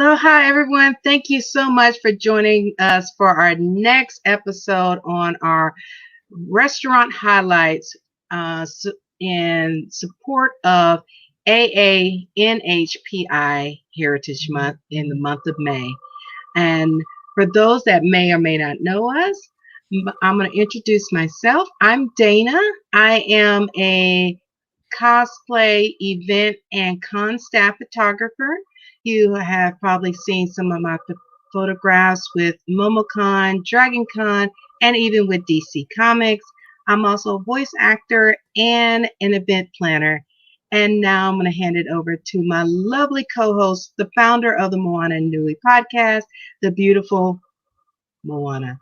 Aloha, everyone. Thank you so much for joining us for our next episode on our restaurant highlights in support of AANHPI Heritage Month in the month of May. And for those that may or may not know us, I'm going to introduce myself. I'm Dana. I am a cosplay event and con staff photographer. You have probably seen some of my photographs with MomoCon, DragonCon, and even with DC Comics. I'm also a voice actor and an event planner. And now I'm going to hand it over to my lovely co-host, the founder of the Moana Nui podcast, the beautiful Moana.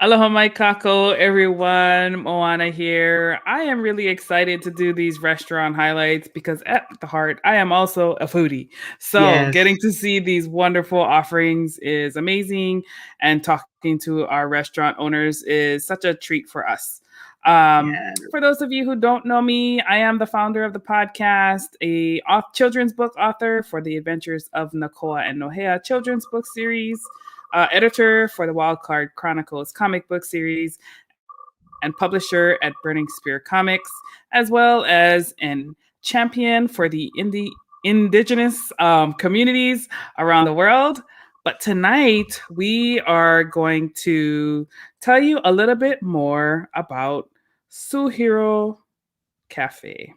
Aloha mai kako, everyone. Moana here. I am really excited to do these restaurant highlights because at the heart, I am also a foodie. So Yes. getting to see these wonderful offerings is amazing. And talking to our restaurant owners is such a treat for us. Yes. For those of you who don't know me, I am the founder of the podcast, a children's book author for the Adventures of Nakoa and Nohea children's book series, editor for the Wildcard Chronicles comic book series, and publisher at Burning Spear Comics, as well as an champion for the indigenous communities around the world. But tonight, we are going to tell you a little bit more about Suehiro Café.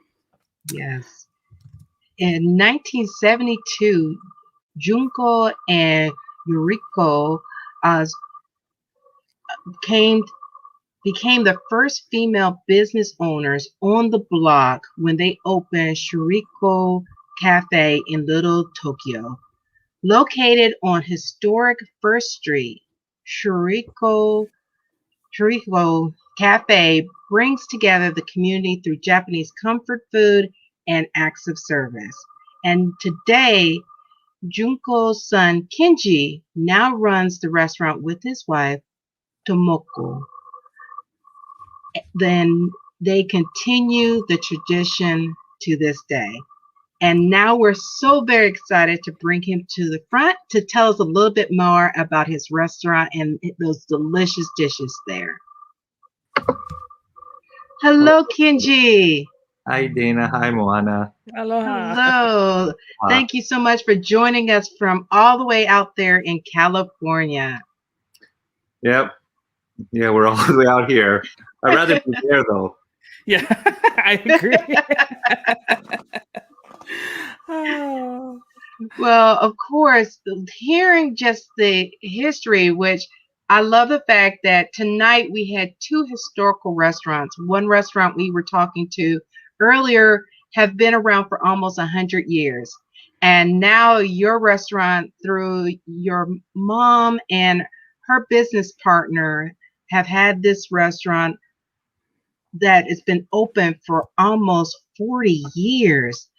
Yes. In 1972, Junko and Yuriko became the first female business owners on the block when they opened Suehiro Café in Little Tokyo. Located on historic First Street, Suehiro Cafe brings together the community through Japanese comfort food and acts of service. And today, Junko's son Kenji now runs the restaurant with his wife, Tomoko. Then they continue the tradition to this day. And now we're so very excited to bring him to the front to tell us a little bit more about his restaurant and those delicious dishes there. Hello, Kenji. Hi, Dana. Hi, Moana. Aloha. Hello. Thank you so much for joining us from all the way out there in California. Yep. Yeah, we're all the way out here. I'd rather be there, though. Yeah, I agree. Oh. Well, of course, hearing just the history, which I love the fact that tonight we had two historical restaurants. One restaurant we were talking to earlier have been around for almost 100 years. And now your restaurant, through your mom and her business partner, have had this restaurant that has been open for almost 40 years.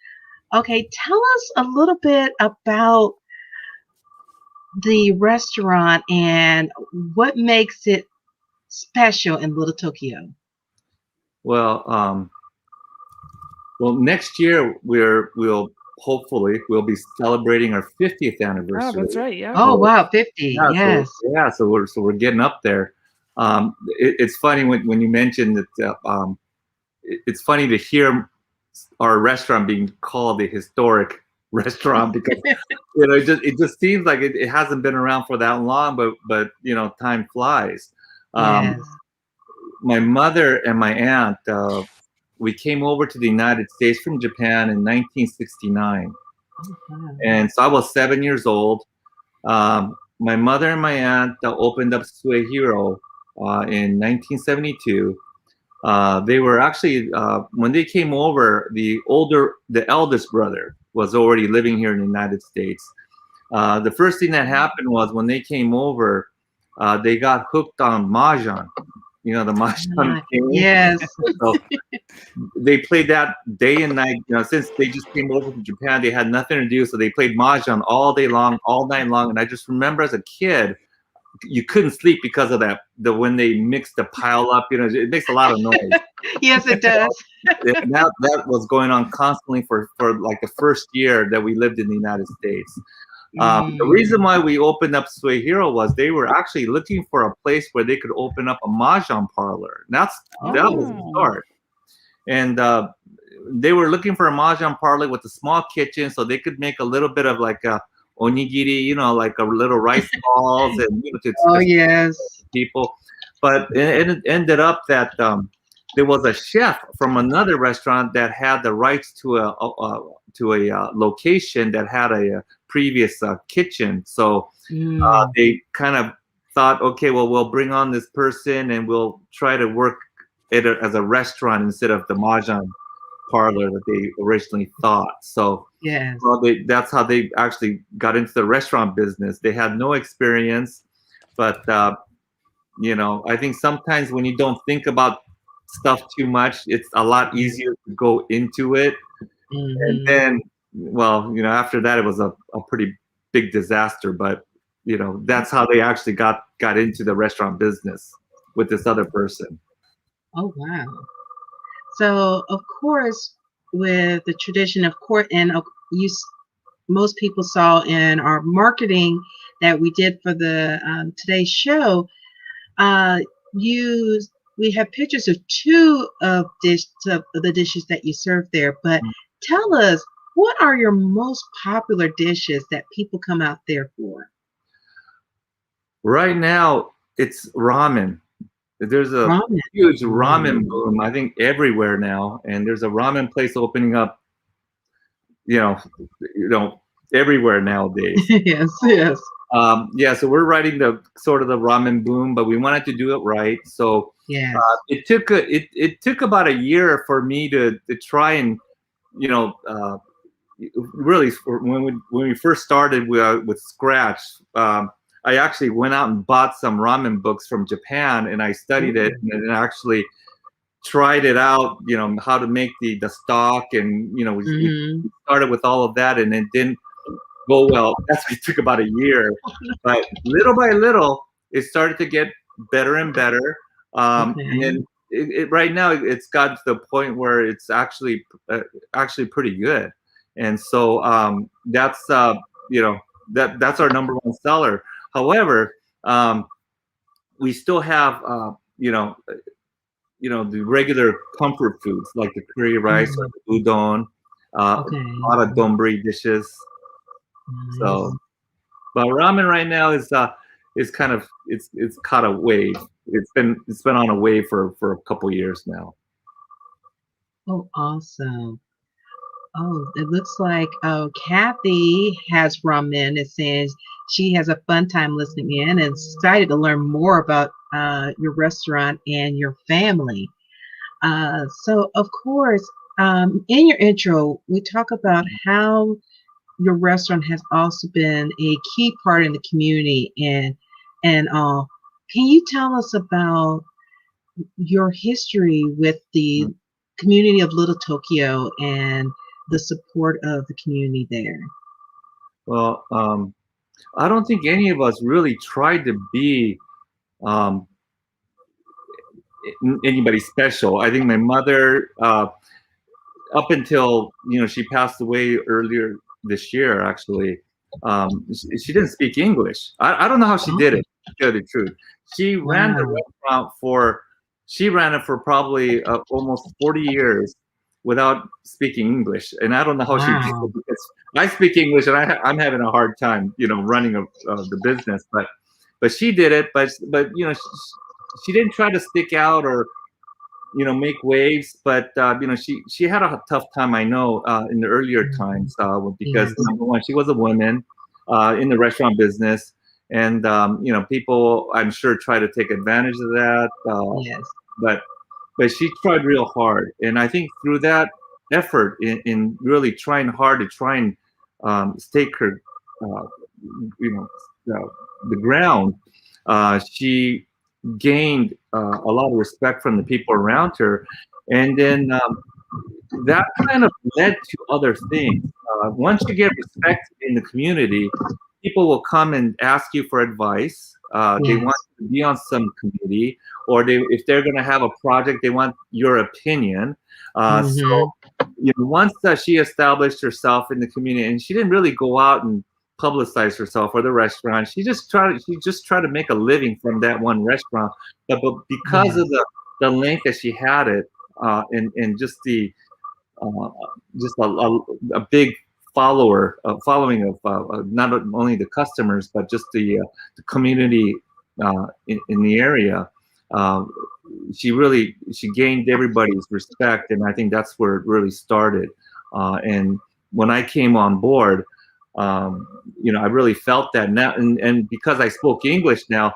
Okay, tell us a little bit about the restaurant and what makes it special in Little Tokyo. Well, next year we'll hopefully be celebrating our 50th anniversary. Oh, that's right. Yeah. Oh wow, 50. Yeah, Yes. So we're getting up there. It's funny when you mentioned that. It's funny to hear our restaurant being called a historic restaurant because it just seems like it hasn't been around for that long, but time flies. Yes. My mother and my aunt, we came over to the United States from Japan in 1969, and so I was 7 years old. My mother and my aunt opened up Suehiro in 1972. They were actually, when they came over, the eldest brother was already living here in the United States. The first thing that happened was when they came over, they got hooked on mahjong. The mahjong game. Yes. So they played that day and night. Since they just came over from Japan, they had nothing to do, so they played mahjong all day long, all night long. And I just remember as a kid, you couldn't sleep because of that. When they mix the pile up, it makes a lot of noise. Yes, it does. That was going on constantly for like the first year that we lived in the United States. The reason why we opened up Suehiro was they were actually looking for a place where they could open up a mahjong parlor. That was the start. And they were looking for a mahjong parlor with a small kitchen so they could make a little bit of like a onigiri, you know, like a little rice balls and yes, people. But it ended up that there was a chef from another restaurant that had the rights to a location that had a previous kitchen. So they kind of thought, okay, well, we'll bring on this person and we'll try to work it as a restaurant instead of the mahjong parlor that they originally thought. So that's how they actually got into the restaurant business. They had no experience, but you know, I think sometimes when you don't think about stuff too much, it's a lot easier to go into it. And then, well, you know, after that, it was a pretty big disaster. But you know, that's how they actually got into the restaurant business with this other person. Oh, wow. So, of course, with the tradition of court, and most people saw in our marketing that we did for the today's show, we have pictures of two of the dishes that you serve there. But tell us, what are your most popular dishes that people come out there for? Right now, it's ramen. There's a huge ramen boom, I think, everywhere now, and there's a ramen place opening up, you know, everywhere nowadays. Yes. Yeah, so we're riding the sort of the ramen boom, but we wanted to do it right. So it took about a year for me to try and, you know, really when we first started with scratch. I actually went out and bought some ramen books from Japan, and I studied it and actually tried it out, you know, how to make the stock, and you know, we started with all of that, and it didn't go well. It took about a year, but little by little, it started to get better and better. And then right now, it's got to the point where it's actually pretty good, and so that's you know, that's our number one seller. However, we still have you know, the regular comfort foods like the curry rice or the udon, a lot of donburi dishes. So, but ramen right now is kind of it's caught a wave. It's been on a wave for a couple years now. Oh, awesome. Oh, it looks like Kathy has ramen. It says she has a fun time listening in and excited to learn more about your restaurant and your family. So, of course, in your intro, we talk about how your restaurant has also been a key part in the community and all. Can you tell us about your history with the community of Little Tokyo and the support of the community there? Well, I don't think any of us really tried to be anybody special. I think my mother, up until, you know, she passed away earlier this year, actually, she didn't speak English. I don't know how she did it, to tell the truth. She ran the restaurant it for probably almost 40 years without speaking English, and I don't know how she did it, because I speak English and I'm having a hard time, you know, running the business. But she did it. But you know, she didn't try to stick out or, you know, make waves. But you know, she had a tough time, I know, in the earlier times, because number one, she was a woman in the restaurant business, and you know, people, I'm sure, try to take advantage of that. But she tried real hard, and I think through that effort in really trying hard to try and stake her, you know, the ground, she gained a lot of respect from the people around her, and then that kind of led to other things. Once you get respect in the community, people will come and ask you for advice. They want to be on some committee, or if they're going to have a project, they want your opinion. So, you know, once she established herself in the community, and she didn't really go out and publicize herself or the restaurant. She just tried to make a living from that one restaurant. But because of the length that she had it, and just the just a big following of not only the customers but just the community in the area. She gained everybody's respect, and I think that's where it really started. And when I came on board, I really felt that now, and because I spoke English now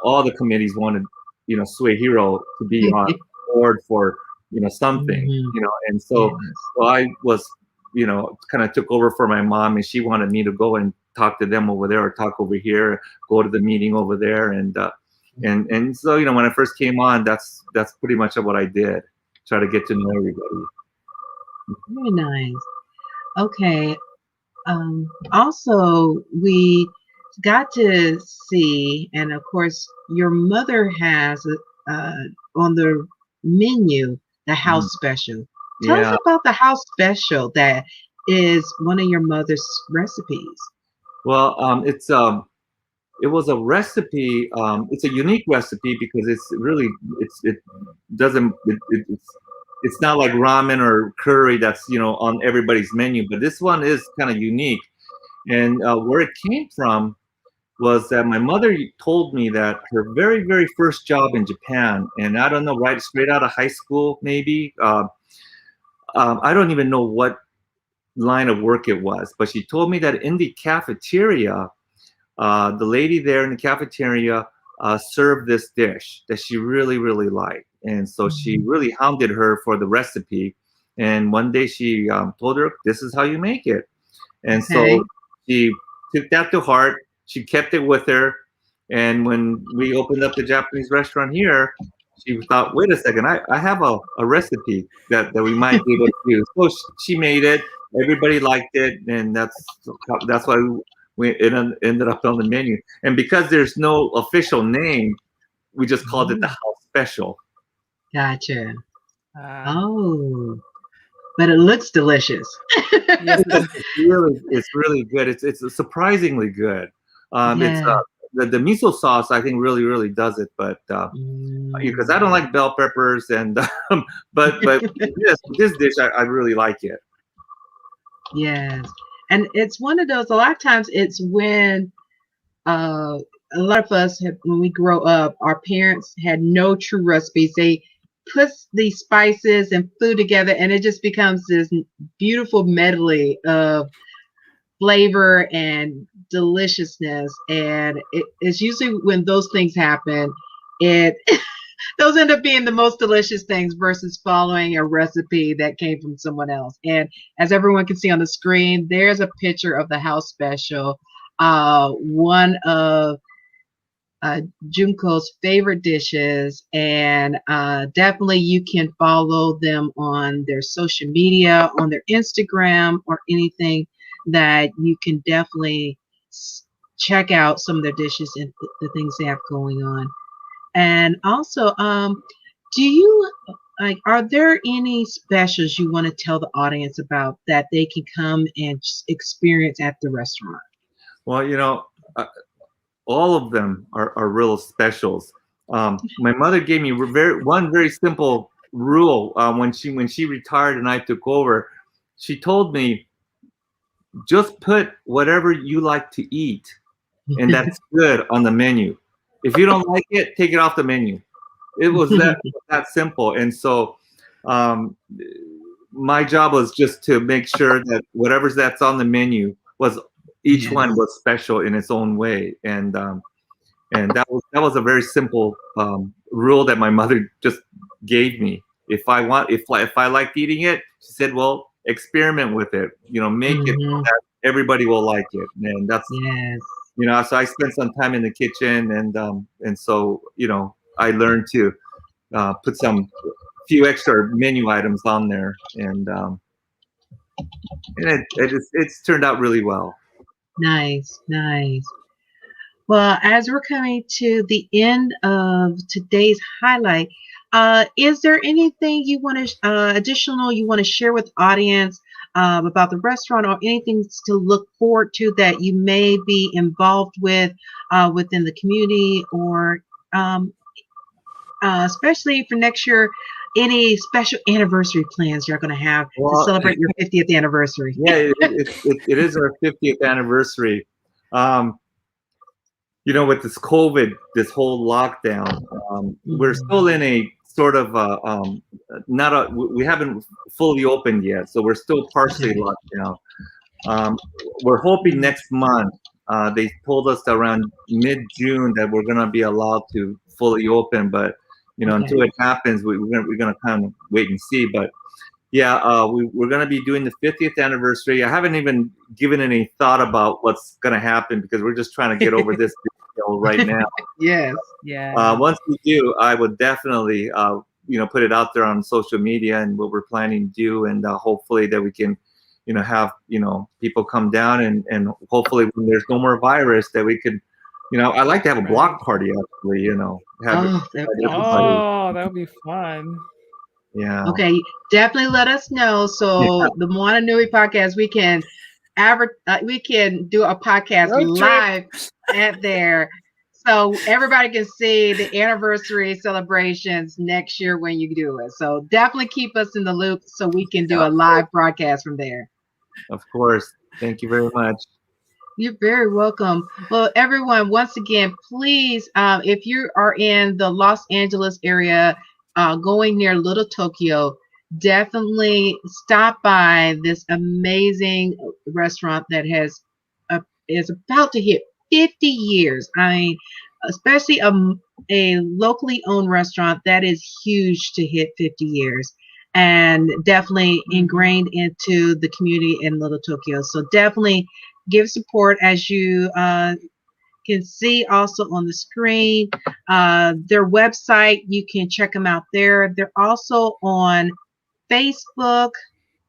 all the committees wanted, Suehiro to be on board for, something, and so I was, kind of took over for my mom, and she wanted me to go and talk to them over there or talk over here, go to the meeting over there, and so, when I first came on, that's pretty much what I did, try to get to know everybody. Very nice. Okay. Also, we got to see, and of course, your mother has on the menu the house special. Tell us about the house special that is one of your mother's recipes. Well, it was a recipe. It's a unique recipe because it's not like ramen or curry that's on everybody's menu, but this one is kind of unique. And where it came from was that my mother told me that her very, very first job in Japan, and I don't know, right straight out of high school maybe, I don't even know what line of work it was, but she told me that in the cafeteria, the lady there in the cafeteria served this dish that she really, really liked. And so she really hounded her for the recipe. And one day she told her, this is how you make it. And so she took that to heart. She kept it with her. And when we opened up the Japanese restaurant here, she thought, wait a second, I have a recipe that we might be able to use. So she made it. Everybody liked it. And that's why it ended up on the menu. And because there's no official name, we just called it the house special. Gotcha. Oh, but it looks delicious. Yes, it's really good. It's surprisingly good. It's the miso sauce, I think, really, really does it. But because I don't like bell peppers, and but this dish, I really like it. Yes, and it's one of those. A lot of times, it's when a lot of us when we grow up, our parents had no true recipes. They put these spices and food together, and it just becomes this beautiful medley of flavor and deliciousness. And it's usually when those things happen, those end up being the most delicious things versus following a recipe that came from someone else. And as everyone can see on the screen, there's a picture of the house special, one of Junko's favorite dishes, and definitely you can follow them on their social media, on their Instagram, or anything that you can definitely check out some of their dishes and the things they have going on. And also, do you are there any specials you want to tell the audience about that they can come and experience at the restaurant? Well, all of them are real specials. My mother gave me one very simple rule when she retired and I took over. She told me, just put whatever you like to eat, and that's good on the menu. If you don't like it, take it off the menu. It was that simple. And so my job was just to make sure that whatever's that's on the menu was each one was special in its own way. And that was a very simple rule that my mother just gave me. If I liked eating it, she said, well, experiment with it. Make it so that everybody will like it. And that's so I spent some time in the kitchen, and so I learned to put few extra menu items on there, and it's turned out really well. Nice. Well, as we're coming to the end of today's highlight, is there anything you want to additional you want to share with audience about the restaurant or anything to look forward to that you may be involved with within the community, or especially for next year, any special anniversary plans you're going to have to celebrate your 50th anniversary? Yeah, it is our 50th anniversary. With this COVID, this whole lockdown, we're still in a sort of we haven't fully opened yet, so we're still partially locked down. We're hoping next month. They told us around mid-June that we're gonna be allowed to fully open, but until it happens, we're gonna kind of wait and see. But yeah, we're gonna be doing the 50th anniversary. I haven't even given any thought about what's gonna happen because we're just trying to get over this right now. Yes. Yeah. Once we do, I would definitely put it out there on social media and what we're planning to do, and hopefully that we can have people come down, and hopefully when there's no more virus that we could I'd like to have a block party actually, that would be fun. Yeah. Okay, definitely let us know. So the Moana Nui podcast, we can do a podcast live at there, so everybody can see the anniversary celebrations next year when you do it. So definitely keep us in the loop so we can do a live broadcast from there. Of course. Thank you very much. You're very welcome. Well, everyone, once again, please, if you are in the Los Angeles area, going near Little Tokyo, definitely stop by this amazing restaurant that is about to hit 50 years. I mean, especially a locally owned restaurant, that is huge to hit 50 years. And definitely ingrained into the community in Little Tokyo. So definitely give support, as you can see also on the screen. Their website, you can check them out there. They're also on Facebook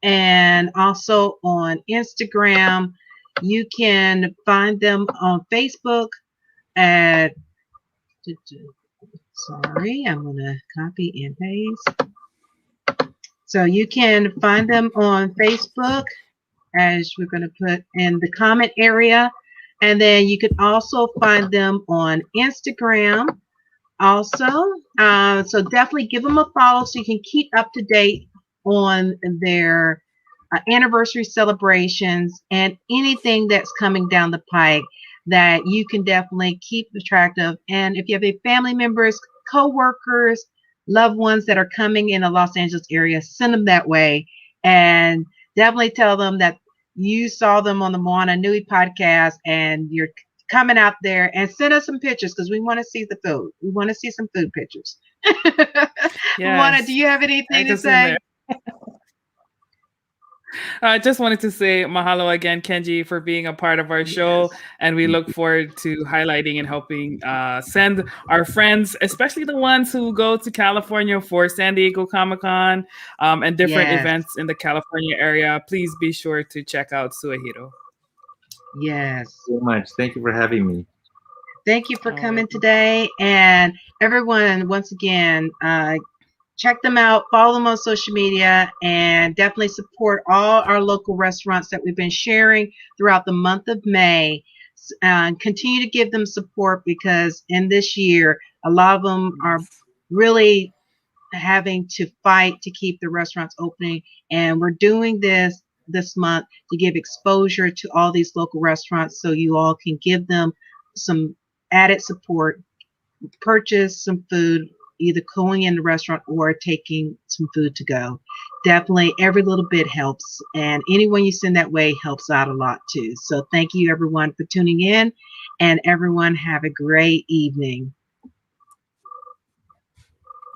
and also on Instagram. You can find them on Facebook at, sorry, I'm going to copy and paste. So you can find them on Facebook, as we're going to put in the comment area. And then you can also find them on Instagram also. So definitely give them a follow so you can keep up to date on their anniversary celebrations and anything that's coming down the pike that you can definitely keep track of. And if you have any family members, co-workers, loved ones that are coming in the Los Angeles area, send them that way, and definitely tell them that you saw them on the Moana Nui podcast and you're coming out there, and send us some pictures because we want to see the food. We want to see some food pictures. Moana, do you have anything to say? I just wanted to say mahalo again, Kenji, for being a part of our show. And we look forward to highlighting and helping send our friends, especially the ones who go to California for San Diego Comic-Con and different events in the California area. Please be sure to check out Suehiro. Yes. So much. Thank you for having me. Thank you for coming today. And everyone, once again, check them out, follow them on social media, and definitely support all our local restaurants that we've been sharing throughout the month of May. Continue to give them support because in this year, a lot of them are really having to fight to keep the restaurants opening. And we're doing this month to give exposure to all these local restaurants so you all can give them some added support, purchase some food, either going in the restaurant or taking some food to go. Definitely every little bit helps, and anyone you send that way helps out a lot too. So thank you everyone for tuning in, and everyone have a great evening.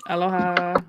Aloha.